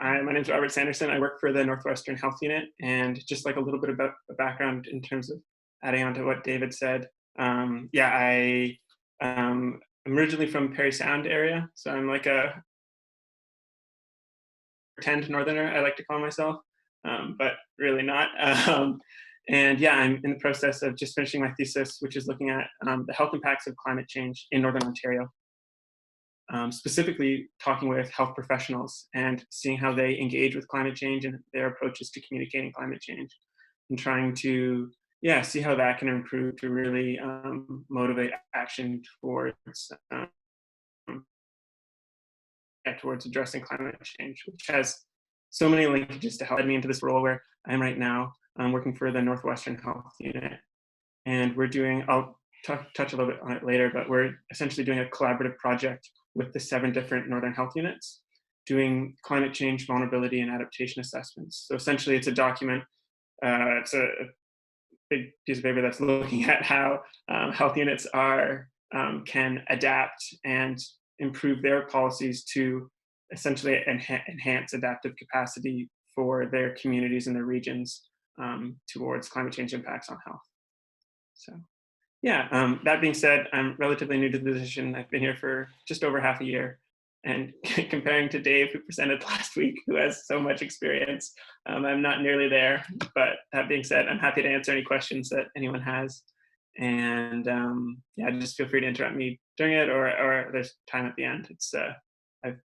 My name is Robert Sanderson. I work for the Northwestern Health Unit, and just like a little bit about a background in terms of adding on to what David said. I'm originally from Perry Sound area, so I'm like a pretend northerner, I like to call myself, but really not. And yeah, I'm in the process of just finishing my thesis, which is looking at the health impacts of climate change in Northern Ontario, specifically talking with health professionals and seeing how they engage with climate change and their approaches to communicating climate change, and trying to see how that can improve to really motivate action towards addressing climate change, which has so many linkages to help led me into this role where I am right now. I'm working for the Northwestern Health Unit, and we're doing, I'll touch a little bit on it later, but we're essentially doing a collaborative project with the 7 different Northern Health Units, doing climate change vulnerability and adaptation assessments. So essentially it's a document, it's a big piece of paper that's looking at how health units can adapt and improve their policies to essentially enhance adaptive capacity for their communities and their regions towards climate change impacts on health. So that being said, I'm relatively new to the position. I've been here for just over half a year. And comparing to Dave, who presented last week, who has so much experience, I'm not nearly there. But that being said, I'm happy to answer any questions that anyone has. And just feel free to interrupt me during it, or there's time at the end. I've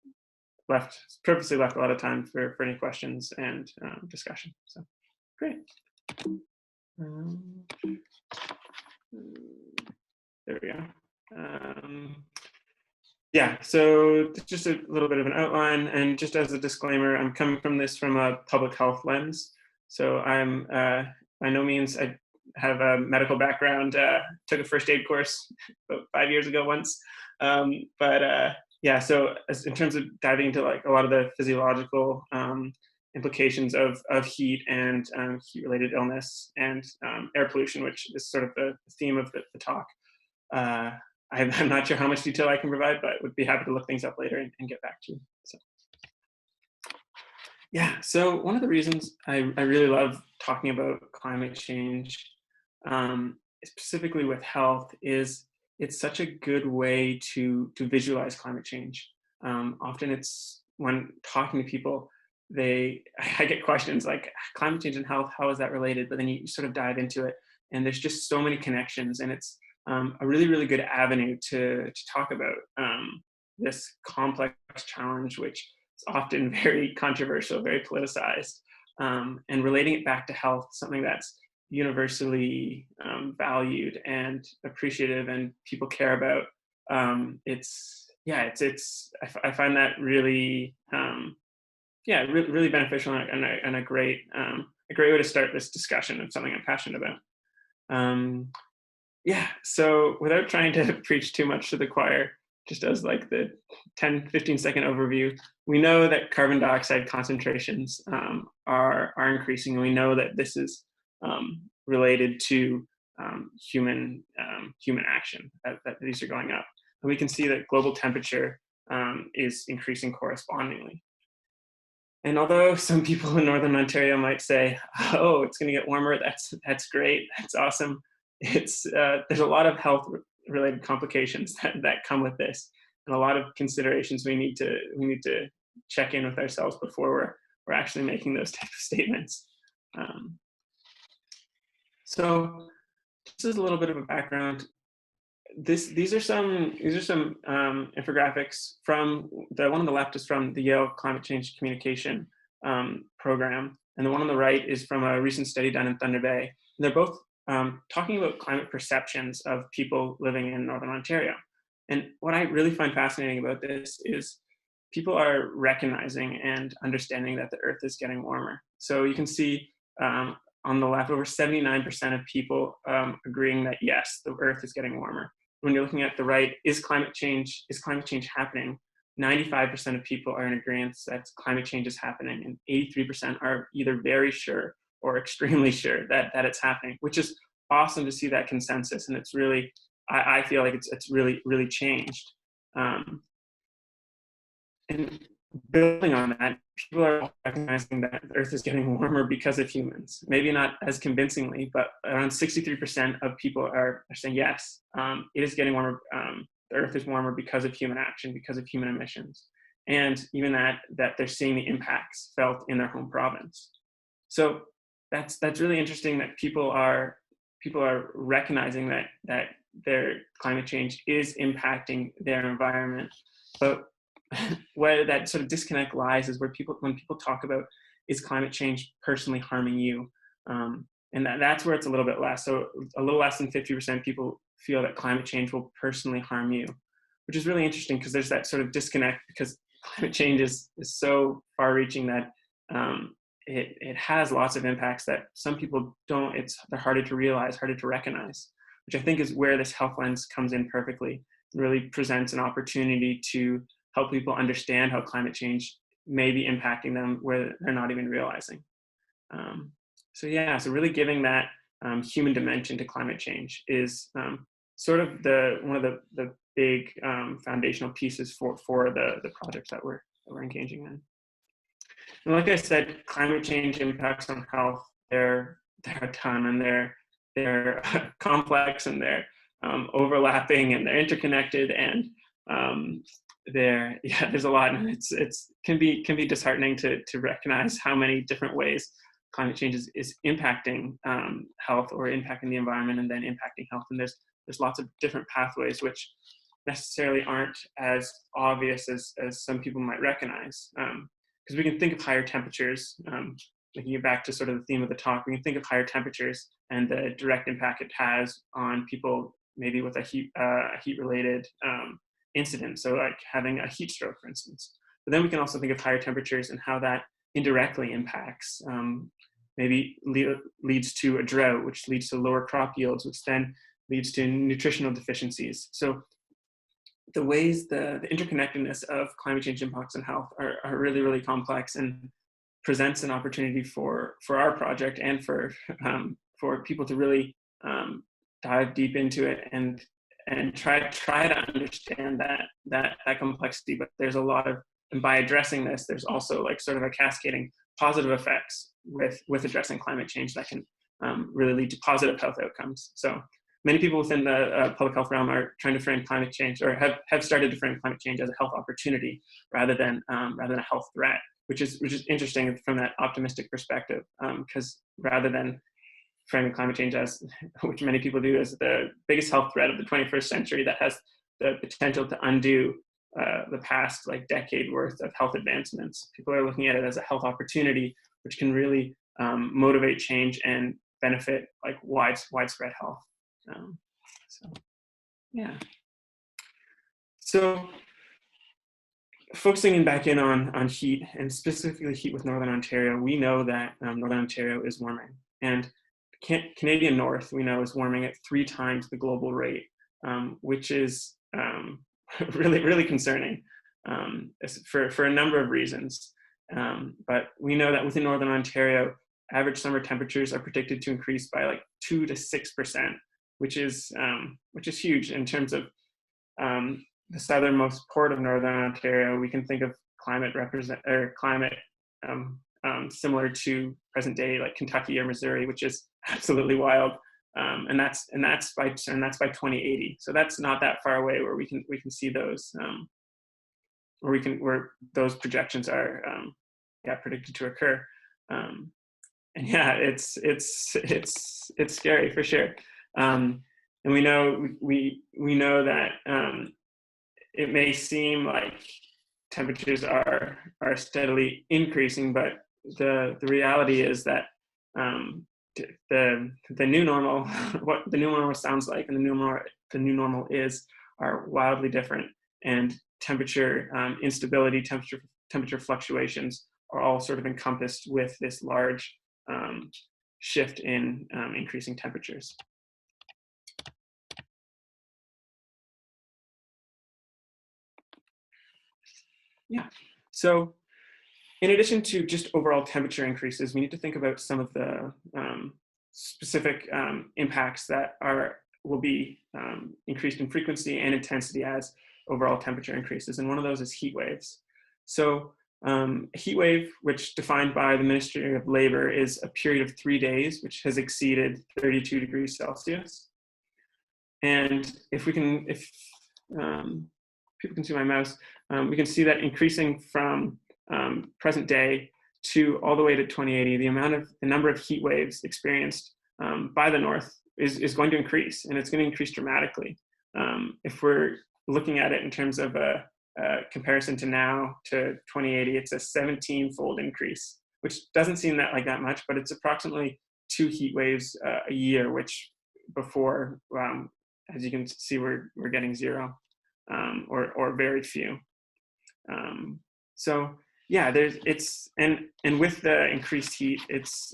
purposely left a lot of time for any questions and discussion. So great. There we go. So just a little bit of an outline, and just as a disclaimer, I'm coming from a public health lens. So I'm by no means, I have a medical background, took a first aid course about 5 years ago once. So in terms of diving into like a lot of the physiological implications of heat and heat-related illness and air pollution, which is sort of the theme of the talk. I'm not sure how much detail I can provide, but would be happy to look things up later and get back to you. So one of the reasons I really love talking about climate change, specifically with health, is it's such a good way to visualize climate change. Often it's, when talking to people, I get questions like, climate change and health, how is that related? But then you sort of dive into it, and there's just so many connections, and it's a really, really good avenue to talk about this complex challenge, which is often very controversial, very politicized, and relating it back to health, something that's universally valued and appreciative and people care about. I find that really, really beneficial and a great way to start this discussion of something I'm passionate about. So without trying to preach too much to the choir, just as like the 10-15-second overview, we know that carbon dioxide concentrations are increasing, and we know that this is related to human action, that these are going up. And we can see that global temperature is increasing correspondingly. And although some people in Northern Ontario might say, oh, it's going to get warmer, that's great, that's awesome, there's a lot of health related complications that come with this, and a lot of considerations we need to check in with ourselves before we're actually making those type of statements. So just as a little bit of a background, these are some infographics from the one on the left is from the Yale Climate Change Communication program, and the one on the right is from a recent study done in Thunder Bay. And they're both talking about climate perceptions of people living in Northern Ontario. And what I really find fascinating about this is people are recognizing and understanding that the Earth is getting warmer. So you can see on the left, over 79% of people agreeing that yes, the Earth is getting warmer. When you're looking at the right, is climate change happening? 95% of people are in agreement that climate change is happening, and 83% are either very sure or extremely sure that it's happening, which is awesome to see that consensus. And it's really, I feel like it's really, really changed. And building on that, people are recognizing that the Earth is getting warmer because of humans. Maybe not as convincingly, but around 63% of people are saying yes, it is getting warmer. The Earth is warmer because of human action, because of human emissions, and even that they're seeing the impacts felt in their home province. So that's really interesting that people are recognizing that their climate change is impacting their environment, but where that sort of disconnect lies is when people talk about, is climate change personally harming you, and that's where it's a little bit less. So a little less than 50% people feel that climate change will personally harm you, which is really interesting because there's that sort of disconnect, because climate change is so far-reaching that it has lots of impacts that some people don't. They're harder to realize, harder to recognize, which I think is where this health lens comes in perfectly. It really presents an opportunity to help people understand how climate change may be impacting them where they're not even realizing. So really giving that human dimension to climate change is sort of one of the big foundational pieces for the projects that we're engaging in. And like I said, climate change impacts on health, they're a ton, and they're complex, and they're overlapping, and they're interconnected, and there's a lot, and it's can be disheartening to recognize how many different ways climate change is impacting health, or impacting the environment, and then impacting health. And there's lots of different pathways which necessarily aren't as obvious as some people might recognize. Because we can think of higher temperatures, linking it back to sort of the theme of the talk, we can think of higher temperatures and the direct impact it has on people, maybe with a heat-related incident, so like having a heat stroke, for instance. But then we can also think of higher temperatures and how that indirectly impacts, maybe leads to a drought, which leads to lower crop yields, which then leads to nutritional deficiencies. So the ways, the interconnectedness of climate change impacts on health are really, really complex, and presents an opportunity for our project and for people to really dive deep into it and try to understand that complexity. But there's a lot of, and by addressing this, there's also like sort of a cascading positive effects with addressing climate change that can really lead to positive health outcomes. So many people within the public health realm are trying to frame climate change, or have started to frame climate change as a health opportunity rather than a health threat, which is interesting from that optimistic perspective, because rather than framing climate change as, which many people do, as the biggest health threat of the 21st century that has the potential to undo the past decade worth of health advancements, people are looking at it as a health opportunity, which can really motivate change and benefit widespread health. So focusing back in on heat, and specifically heat with Northern Ontario, we know that Northern Ontario is warming, and Canadian North, we know, is warming at 3 times the global rate, which is really, really concerning for a number of reasons. But we know that within Northern Ontario, average summer temperatures are predicted to increase by 2 to 6%, which is huge in terms of the southernmost port of Northern Ontario. We can think of climate similar to present day Kentucky or Missouri, which is absolutely wild, and that's by 2080. So that's not that far away where we can see those where those projections are predicted to occur. And it's scary for sure. And we know that it may seem like temperatures are steadily increasing, but the reality is that the new normal, what the new normal sounds like, and the new normal is, are wildly different, and temperature instability, temperature fluctuations are all sort of encompassed with this large shift in increasing temperatures. So in addition to just overall temperature increases, we need to think about some of the specific impacts that will be increased in frequency and intensity as overall temperature increases. And one of those is heat waves. So A heat wave, which defined by the Ministry of Labor, is a period of 3 days, which has exceeded 32 degrees Celsius. And if people can see my mouse, we can see that increasing from present day to all the way to 2080, the number of heat waves experienced by the North is going to increase, and it's going to increase dramatically. If we're looking at it in terms of a comparison to now to 2080, it's a 17-fold increase, which doesn't seem like that much, but it's approximately 2 heat waves a year, which before, as you can see, we're getting 0 or very few. So yeah, and with the increased heat, it's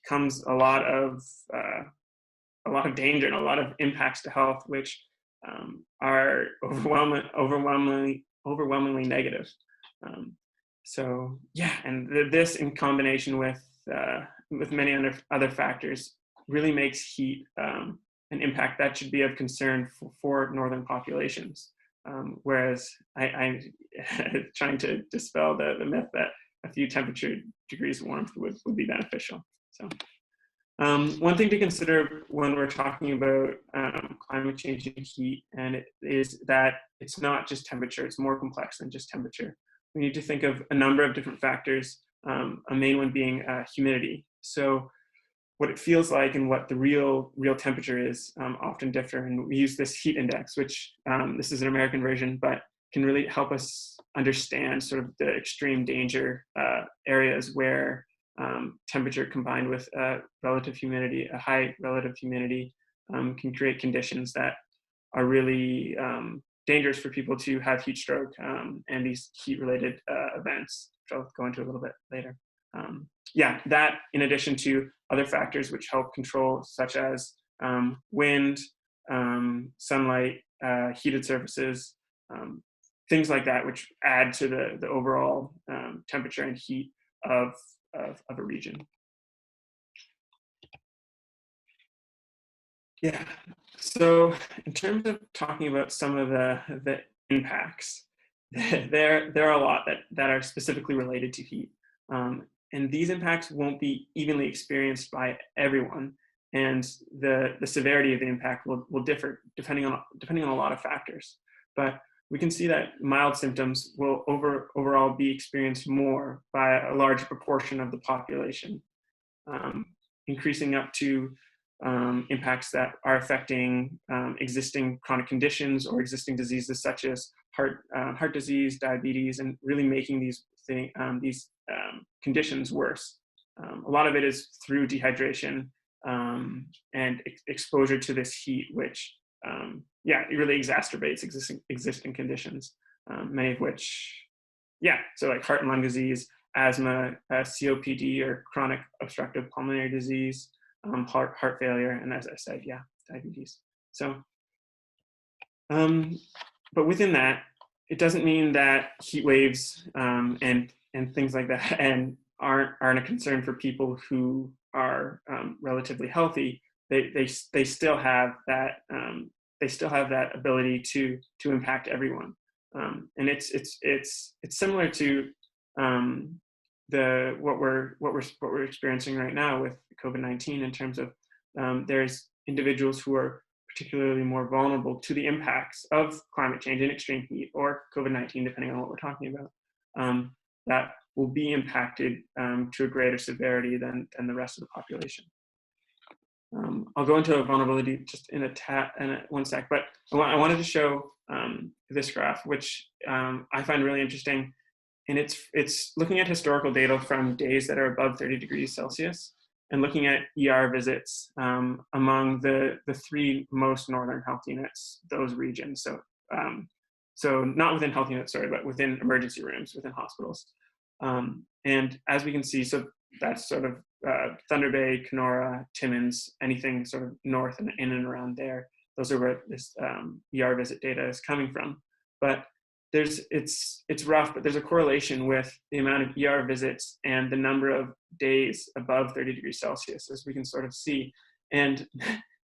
comes a lot of danger and a lot of impacts to health, which are overwhelmingly negative. So yeah, and this in combination with many other factors really makes heat an impact that should be of concern for northern populations. Whereas I'm trying to dispel the myth that a few temperature degrees warmth would be beneficial. So one thing to consider when we're talking about climate change and heat, and it is that it's not just temperature, it's more complex than just temperature. We need to think of a number of different factors, a main one being humidity. So what it feels like and what the real temperature is often differ. And we use this heat index, which this is an American version, but can really help us understand sort of the extreme danger areas where temperature combined with relative humidity, a high relative humidity, can create conditions that are really dangerous for people to have heat stroke and these heat-related events, which I'll go into a little bit later. Yeah, that in addition to other factors which help control, such as wind, sunlight, heated surfaces, things like that, which add to the overall temperature and heat of a region. Yeah, so in terms of talking about some of the impacts, there are a lot that are specifically related to heat. And these impacts won't be evenly experienced by everyone, and the severity of the impact will differ depending on a lot of factors. But we can see that mild symptoms will overall be experienced more by a large proportion of the population, increasing up to impacts that are affecting existing chronic conditions or existing diseases such as heart disease, diabetes, and really making these conditions worse. A lot of it is through dehydration and exposure to this heat, which it really exacerbates existing conditions, many of which, so like heart and lung disease, asthma, COPD or chronic obstructive pulmonary disease, heart failure, and as I said, diabetes. So, but within that, it doesn't mean that heat waves and things like that and aren't a concern for people who are relatively healthy. They still have that ability to impact everyone, and it's similar to what we're experiencing right now with COVID-19 in terms of there's individuals who are particularly more vulnerable to the impacts of climate change and extreme heat or COVID-19, depending on what we're talking about, that will be impacted to a greater severity than the rest of the population. I'll go into vulnerability just in one sec, but I wanted to show this graph, which I find really interesting. And it's looking at historical data from days that are above 30 degrees Celsius and looking at ER visits among the 3 most northern health units, those regions. So not within health units, sorry, but within emergency rooms, within hospitals. And as we can see, so that's sort of Thunder Bay, Kenora, Timmins, anything sort of north and in and around there. Those are where this ER visit data is coming from. But it's rough, but there's a correlation with the amount of ER visits and the number of days above 30 degrees Celsius, as we can sort of see. And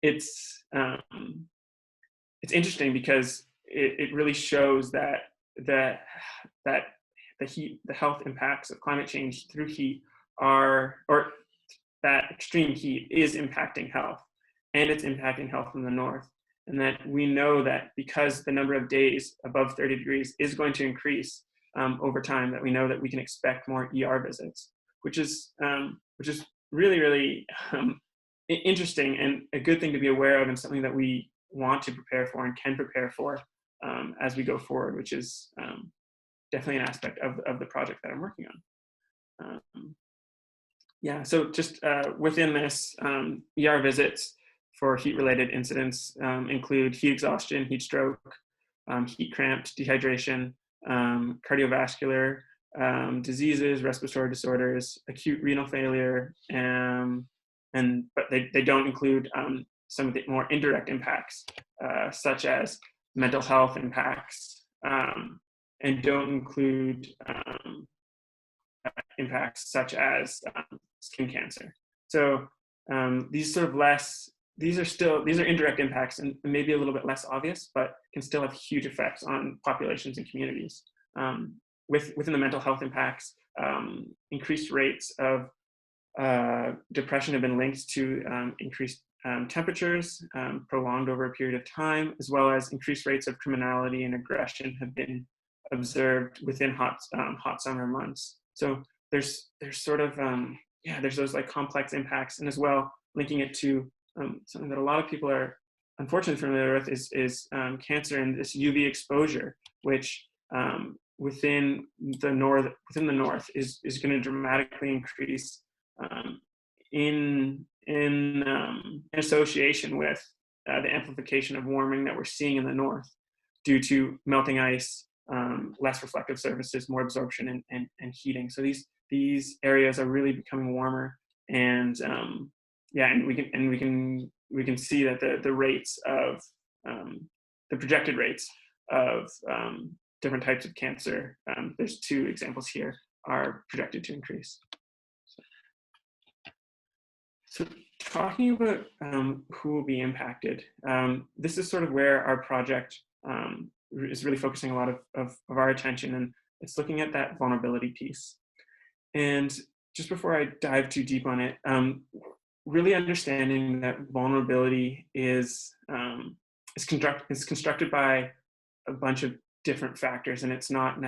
it's interesting because it really shows that the health impacts of climate change through heat are, or that extreme heat is impacting health, and it's impacting health in the north. And that we know that because the number of days above 30 degrees is going to increase over time, that we know that we can expect more ER visits, which is really, really interesting and a good thing to be aware of, and something that we want to prepare for and can prepare for as we go forward, which is definitely an aspect of the project that I'm working on. Yeah, so just within this, ER visits for heat-related incidents include heat exhaustion, heat stroke, heat cramps, dehydration, cardiovascular diseases, respiratory disorders, acute renal failure, but they don't include some of the more indirect impacts, such as mental health impacts, and don't include impacts such as skin cancer. So these are indirect impacts and maybe a little bit less obvious, but can still have huge effects on populations and communities. Within the mental health impacts, increased rates of depression have been linked to increased temperatures prolonged over a period of time, as well as increased rates of criminality and aggression have been observed within hot summer months. So there's sort of there's those like complex impacts, and as well linking it to something that a lot of people are unfortunately familiar with is cancer and this UV exposure, which within the north is going to dramatically increase in association with the amplification of warming that we're seeing in the north due to melting ice, less reflective surfaces, more absorption and heating. So these areas are really becoming warmer, and we can see that the rates of the projected rates of different types of cancer, there's two examples here, are projected to increase. So talking about who will be impacted, this is sort of where our project is really focusing a lot of our attention, and it's looking at that vulnerability piece. And just before I dive too deep on it, really understanding that vulnerability is constructed by a bunch of different factors, and it's not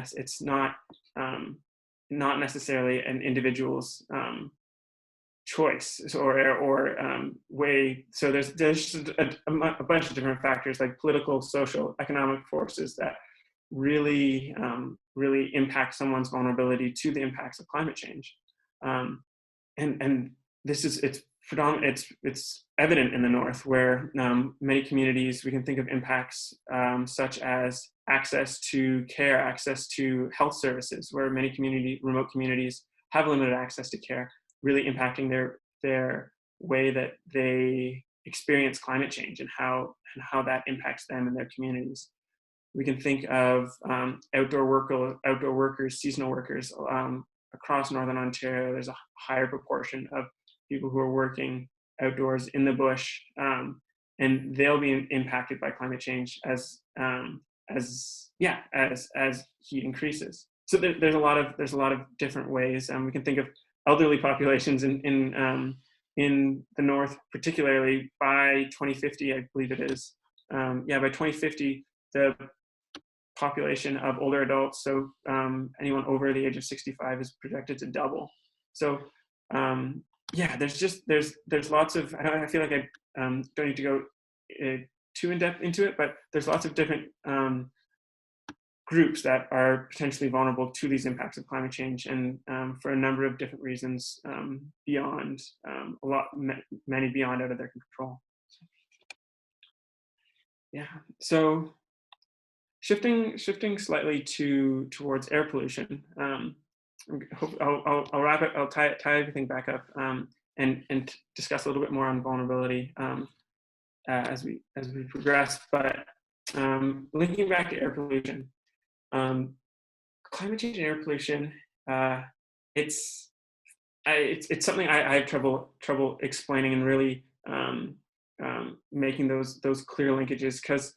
necessarily an individual's choice or way. So there's just a bunch of different factors like political, social, economic forces that really impact someone's vulnerability to the impacts of climate change. And this is it's evident in the north, where many communities, we can think of impacts such as access to care, access to health services, where many remote communities have limited access to care, really impacting their way that they experience climate change and how that impacts them and their communities. We can think of outdoor workers, seasonal workers. Across Northern Ontario, there's a higher proportion of people who are working outdoors in the bush, and they'll be impacted by climate change as heat increases. So there's a lot of different ways. We can think of elderly populations in the north, particularly by 2050, I believe it is. By 2050, the population of older adults, so anyone over the age of 65, is projected to double. So there's lots of, I feel like I don't need to go too in depth into it, but there's lots of different groups that are potentially vulnerable to these impacts of climate change, and for a number of different reasons beyond many beyond out of their control. So shifting slightly towards air pollution. I'll wrap it. I'll tie everything back up and discuss a little bit more on vulnerability as we progress. But linking back to air pollution, climate change and air pollution, it's something I have trouble explaining and really making those clear linkages, because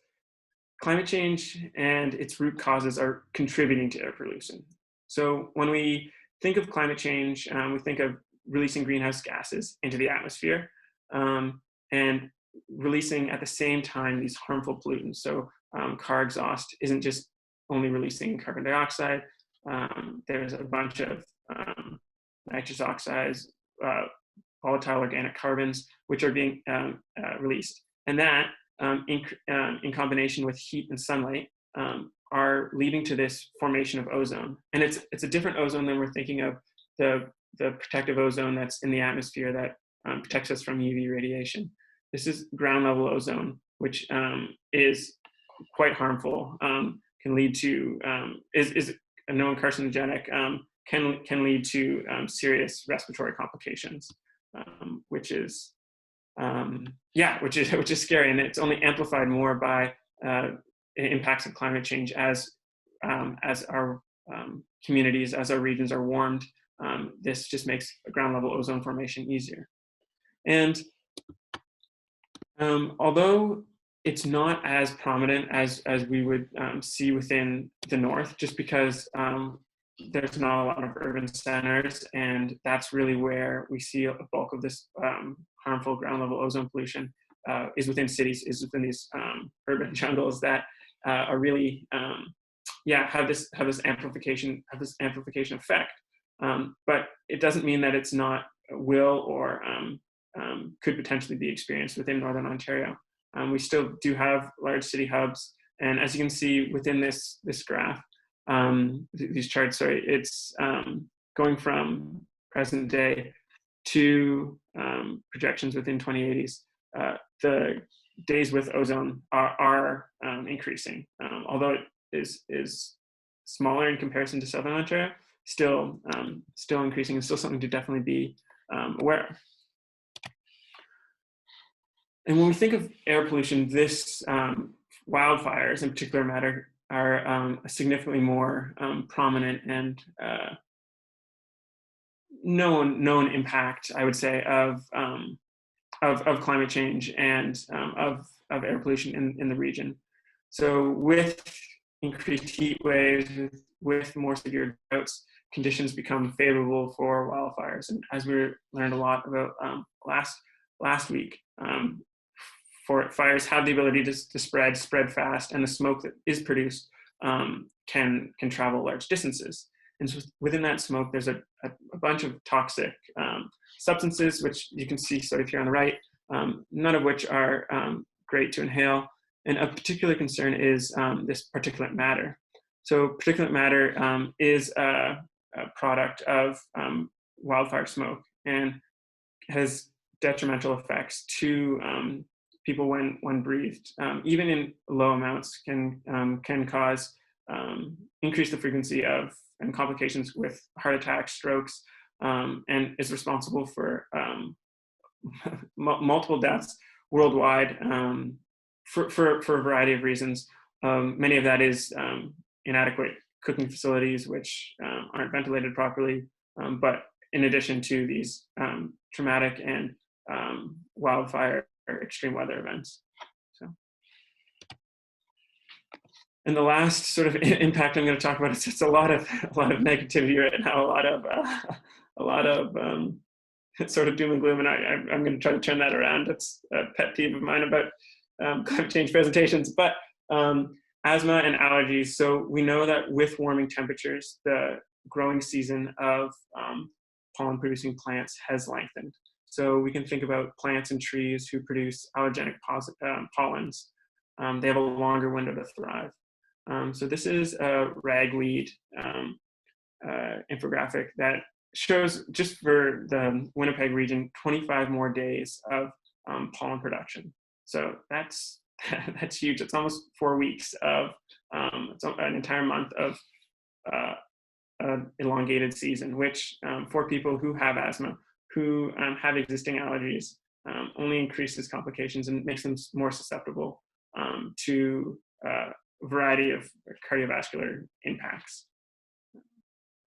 climate change and its root causes are contributing to air pollution. So when we think of climate change, we think of releasing greenhouse gases into the atmosphere, and releasing at the same time these harmful pollutants. So car exhaust isn't just only releasing carbon dioxide. There's a bunch of nitrous oxides, volatile organic carbons, which are being released. And that, in combination with heat and sunlight, are leading to this formation of ozone. And it's a different ozone than we're thinking of the protective ozone that's in the atmosphere that protects us from UV radiation. This is ground level ozone, which is quite harmful, can lead to, is a known carcinogenic, can lead to serious respiratory complications, which is scary, and it's only amplified more by impacts of climate change as our communities, as our regions are warmed. This just makes ground level ozone formation easier. And although it's not as prominent as we would see within the north, just because there's not a lot of urban centers, and that's really where we see a bulk of this harmful ground level ozone pollution is within cities, is within these urban jungles that are really have this amplification effect. But it doesn't mean that it's not will or could potentially be experienced within Northern Ontario. We still do have large city hubs, and as you can see within this graph, these charts, sorry, it's going from present day to projections within 2080s. The days with ozone are increasing, although it is smaller in comparison to Southern Ontario. Still increasing, and still something to definitely be aware of. And when we think of air pollution, this wildfires in particular matter are a significantly more prominent and known impact, I would say, of climate change and of air pollution in the region. So with increased heat waves, with more severe droughts, conditions become favorable for wildfires. And as we learned a lot about last week, for fires have the ability to spread fast, and the smoke that is produced can travel large distances. And so within that smoke, there's a bunch of toxic substances, which you can see sort of here on the right, none of which are great to inhale. And of particular concern is this particulate matter. So particulate matter is a product of wildfire smoke and has detrimental effects to people when breathed. Even in low amounts can cause increase the frequency of and complications with heart attacks, strokes, and is responsible for multiple deaths worldwide for a variety of reasons. Many of that is inadequate cooking facilities, which aren't ventilated properly, but in addition to these traumatic and wildfire or extreme weather events. So, and the last sort of impact I'm going to talk about is just a lot of negativity right now, a lot of sort of doom and gloom, and I'm going to try to turn that around. That's a pet peeve of mine about climate change presentations. But asthma and allergies. So we know that with warming temperatures, the growing season of pollen-producing plants has lengthened. So we can think about plants and trees who produce allergenic pollens. They have a longer window to thrive. So this is a ragweed infographic that shows, just for the Winnipeg region, 25 more days of pollen production. So that's huge. It's almost 4 weeks of it's an entire month of an elongated season, which for people who have asthma, who have existing allergies, only increases complications and makes them more susceptible to a variety of cardiovascular impacts.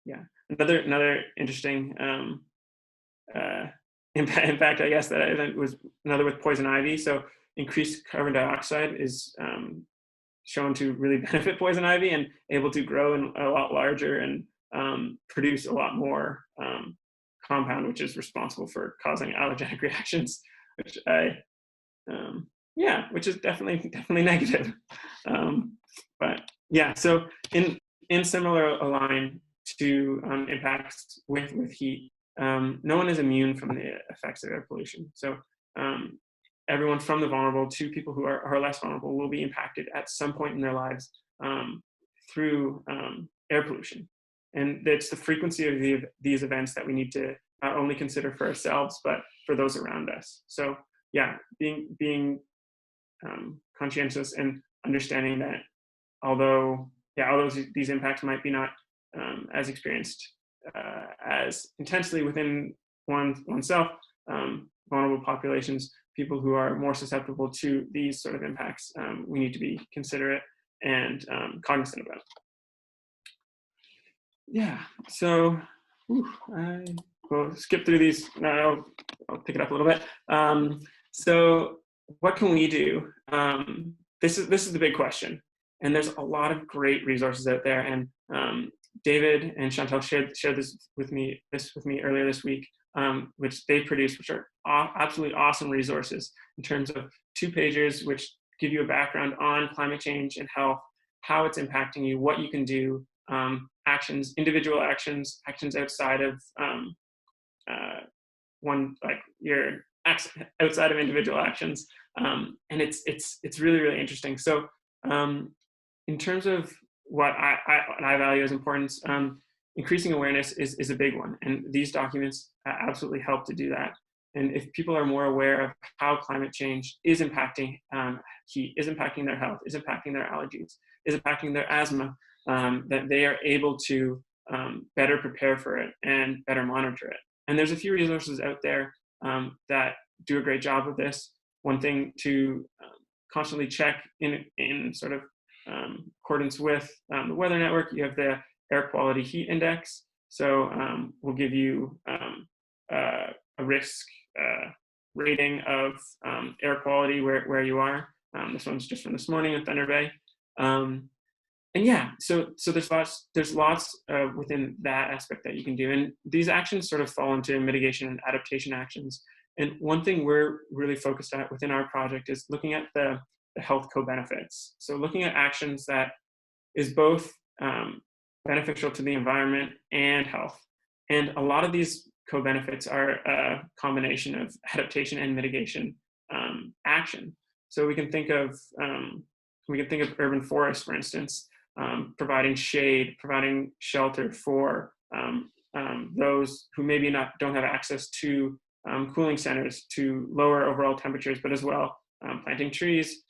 Yeah, another interesting impact, I guess, that I think was another with poison ivy. So increased carbon dioxide is shown to really benefit poison ivy and able to grow in a lot larger and produce a lot more compound, which is responsible for causing allergenic reactions, which which is definitely negative. But yeah, so in similar line to impacts with heat, no one is immune from the effects of air pollution. So everyone from the vulnerable to people who are less vulnerable will be impacted at some point in their lives through air pollution. And it's the frequency of these events that we need to not only consider for ourselves, but for those around us. So yeah, being conscientious and understanding that although these impacts might be not as experienced as intensely within oneself, vulnerable populations, people who are more susceptible to these sort of impacts, we need to be considerate and cognizant about. Yeah, so I will skip through these. Now I'll pick it up a little bit. So what can we do? This is the big question, and there's a lot of great resources out there. And David and Chantal shared this with me earlier this week, which they produced, which are absolutely awesome resources in terms of 2 pages, which give you a background on climate change and health, how it's impacting you, what you can do, actions, individual actions outside of outside of individual actions, and it's really interesting. So in terms of what I value as important, increasing awareness is a big one, and these documents absolutely help to do that. And if people are more aware of how climate change is impacting heat, is impacting their health, is impacting their allergies, is impacting their asthma, that they are able to better prepare for it and better monitor it. And there's a few resources out there that do a great job of this. One thing to constantly check in sort of accordance with the Weather Network, you have the Air Quality Heat Index. So we'll give you a risk rating of air quality where you are. This one's just from this morning in Thunder Bay. And yeah, so there's lots within that aspect that you can do. And these actions sort of fall into mitigation and adaptation actions. And one thing we're really focused at within our project is looking at the health co-benefits. So looking at actions that is both beneficial to the environment and health. And a lot of these co-benefits are a combination of adaptation and mitigation action. So we can think of urban forests, for instance, providing shade, providing shelter for those who maybe don't have access to cooling centers to lower overall temperatures, but as well planting trees,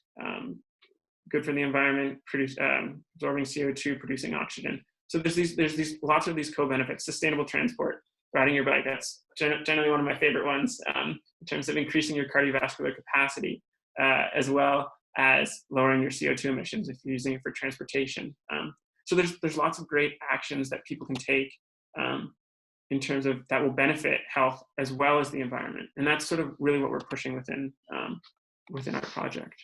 good for the environment, absorbing CO2, producing oxygen. So there's lots of these co-benefits. Sustainable transport, riding your bike, that's generally one of my favorite ones in terms of increasing your cardiovascular capacity, as well as lowering your CO2 emissions if you're using it for transportation. So there's lots of great actions that people can take in terms of that will benefit health as well as the environment. And that's sort of really what we're pushing within our project.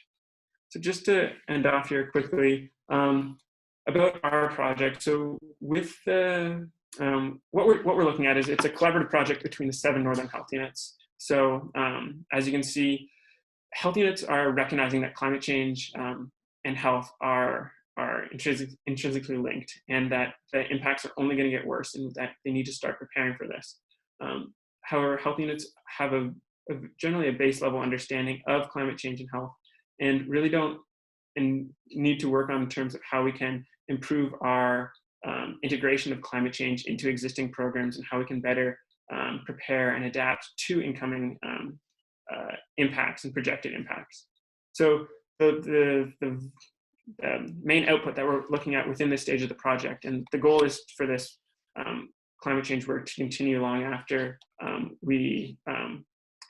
So just to end off here quickly, about our project. So with the, what we're looking at is it's a collaborative project between the 7 Northern Health Units. So as you can see, health units are recognizing that climate change and health are intrinsically linked, and that the impacts are only going to get worse, and that they need to start preparing for this. However, health units have generally a base level understanding of climate change and health, and really don't need to work on in terms of how we can improve our integration of climate change into existing programs and how we can better prepare and adapt to incoming impacts and projected impacts. So the main output that we're looking at within this stage of the project, and the goal is for this climate change work to continue long after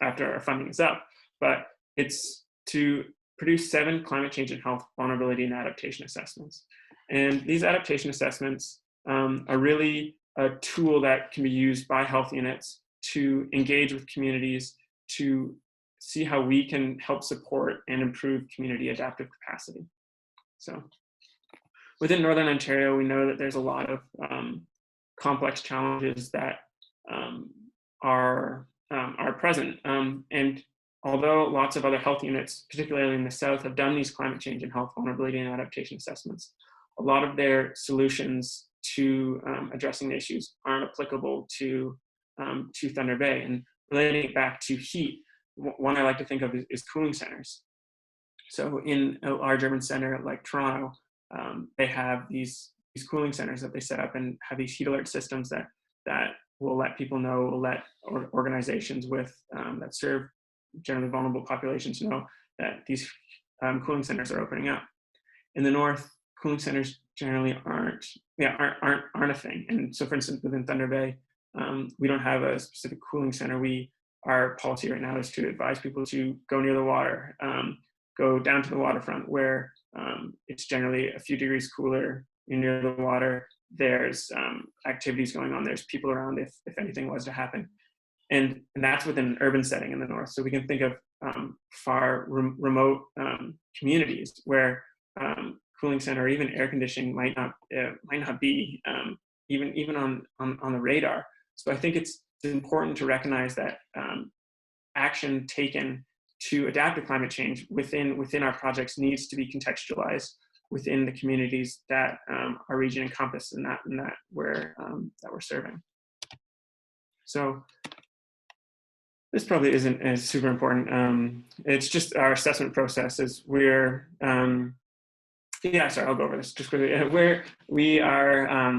after our funding is up, but it's to produce 7 climate change and health vulnerability and adaptation assessments. And these adaptation assessments are really a tool that can be used by health units to engage with communities, to see how we can help support and improve community adaptive capacity. So within Northern Ontario, we know that there's a lot of complex challenges that are present. And although lots of other health units, particularly in the South, have done these climate change and health vulnerability and adaptation assessments, a lot of their solutions to addressing the issues aren't applicable to Thunder Bay. And relating it back to heat, one I like to think of is cooling centers. So in a large urban center like Toronto, they have these cooling centers that they set up and have these heat alert systems that will let people know, will let organizations that serve generally vulnerable populations know that these cooling centers are opening up. In the North, cooling centers generally aren't a thing. And so, for instance, within Thunder Bay, we don't have a specific cooling center. Our policy right now is to advise people to go near the water, go down to the waterfront where it's generally a few degrees cooler. You're near the water. There's activities going on. There's people around if anything was to happen. And that's within an urban setting in the North. So we can think of far remote communities where cooling center or even air conditioning might not be even on the radar. So I think it's important to recognize that action taken to adapt to climate change within our projects needs to be contextualized within the communities that our region encompasses and that we're serving. So this probably isn't as super important. It's just our assessment process is sorry, I'll go over this just quickly. Where we are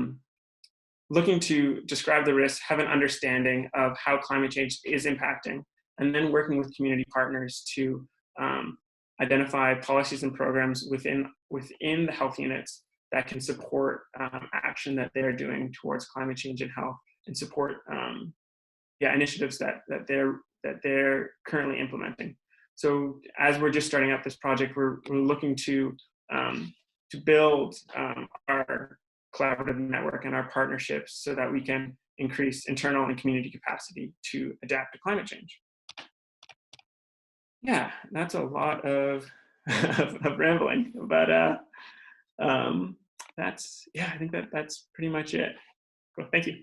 looking to describe the risks, have an understanding of how climate change is impacting, and then working with community partners to identify policies and programs within the health units that can support action that they're doing towards climate change and health, and support initiatives that they're currently implementing. So as we're just starting up this project, we're looking to build our collaborative network and our partnerships so that we can increase internal and community capacity to adapt to climate change. Yeah, that's a lot of rambling, but I think that's pretty much it. Cool, thank you.